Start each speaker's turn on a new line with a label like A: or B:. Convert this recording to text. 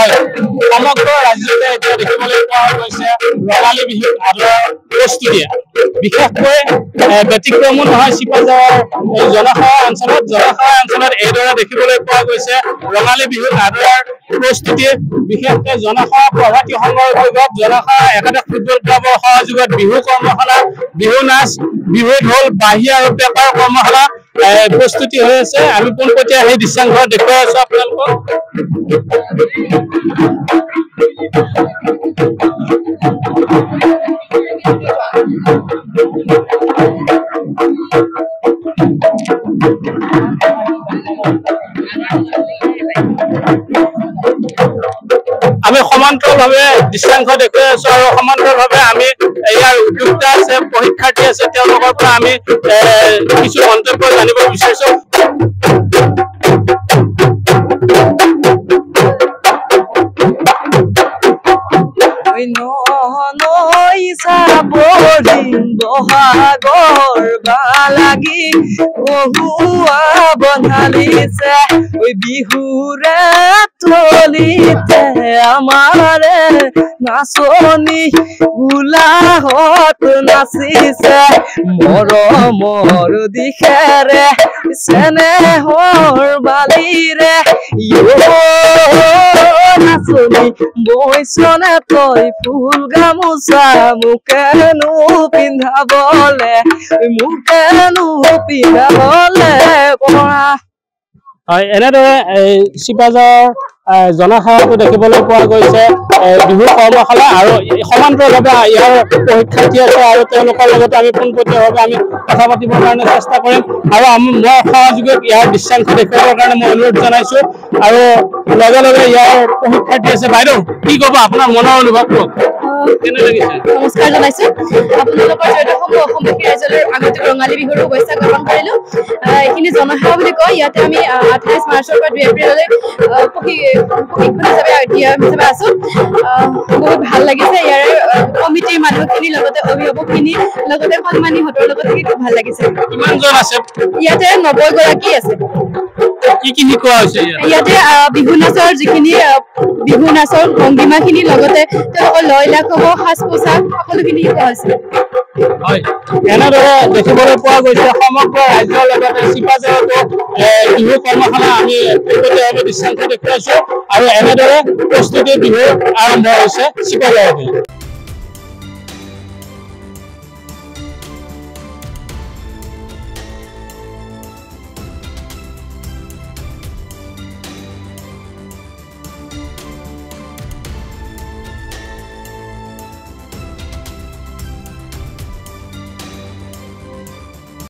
A: হয় সমগ্ৰ ৰাজ্যতে এতিয়া দেখিবলৈ পোৱা গৈছে ৰঙালী বিহুৰ আদৰৰ প্ৰস্তুতি বিশেষকৈ ব্যতিক্ৰমো নহয় চিপাঝাৰৰ জনসভা অঞ্চলত এইদৰে দেখিবলৈ পোৱা গৈছে ৰঙালী বিহুৰ আদৰৰ প্ৰস্তুতি বিশেষকৈ জনসভা প্ৰভাতী সংঘৰ উদ্যোগত জনসভা একাদশ ফুটবল ক্লাবৰ সহযোগত বিহু কৰ্মশালা বিহু নাচ বিহু ঢোল বাঁহী আৰু পেপাৰ কৰ্মশালা প্ৰস্তুতি হৈ আছে আমি পোনপটীয়া সেই দৃশ্যাংশ দেখুৱাই আছো আপোনালোকক আমি সমান্তৰালভাৱে দৃশ্যাংশ দেখুৱাই আছো আৰু সমান্তৰালভাৱে আমি ইয়াৰ উদ্যোক্তা আছে পৰীক্ষাৰ্থী আছে তেওঁলোকৰ পৰা আমি কিছু মন্তব্য জানিব বিচাৰিছো
B: বহাগৰ বালাগি বহুৱা বন্ধালিছে বিহুৰে তলিতে আমাৰে নাচনি গোলাহত নাচিছে মৰমৰ দিশেৰে চেনেহৰ বালিৰে নাচনি বৈচনে তই ফুল গামোচা মোকেনো পিন্ধাবলে কৰা
A: হয় এনেদৰে চিপাঝাৰৰ জনসভাটো দেখিবলৈ পোৱা গৈছে বিহু কৰ্মশালা আৰু সমান্তৰালভাৱে ইয়াৰ পৰীক্ষাৰ্থী আছে আৰু তেওঁলোকৰ লগতে আমি পোনপটীয়াভাৱে আমি কথা পাতিবৰ কাৰণে চেষ্টা কৰিম আৰু মই সহযোগত ইয়াৰ দৃশ্যাংশ দেখুৱাবৰ কাৰণে মই অনুৰোধ জনাইছো আৰু লগে লগে ইয়াৰ পৰীক্ষাৰ্থী আছে বাইদেউ কি ক'ব আপোনাৰ মনৰ অনুভৱ কওক
B: নমস্কাৰ জনাইছো আপোনালোকৰ জৰিয়তে অসমবাসী ৰাইজলৈ আগন্তুক ৰঙালী বিহুৰ শুভেচ্ছা জ্ঞাপন কৰিলো এইখিনি জনসভা বুলি কয় ইয়াতে আমি 28 মাৰ্চৰ পৰা 2 এপ্ৰিললৈ প্ৰশিক্ষণ হিচাপে আছো বহুত ভাল লাগিছে ইয়াৰে কমিটিৰ মানুহখিনিৰ লগতে অভিভাৱকখিনি লগতে সন্মানীহঁতৰ লগত খুব ভাল লাগিছে
A: কিমানজন আছে
B: ইয়াতে 90 গৰাকী আছে
A: কি শিকোৱা হৈছে
B: ইয়াতে বিহু নাচৰ যিখিনি বিহু নাচৰ ভংগীমাখিনি লগতে তেওঁলোকৰ লয় লাখ হ'ব সাজ পোছাক সকলোখিনি শিকোৱা হৈছে
A: হয় এনেদৰে দেখিবলৈ পোৱা গৈছে সমগ্ৰ ৰাজ্যৰ লগতে চিপাঝাৰতো বিহু কৰ্মশালা আমি পোনপটীয়াভাৱে দৃশ্যাংশ দেখুৱাইছো আৰু এনেদৰে প্ৰস্তুতি বিহু আৰম্ভ হৈছে চিপাঝাৰতে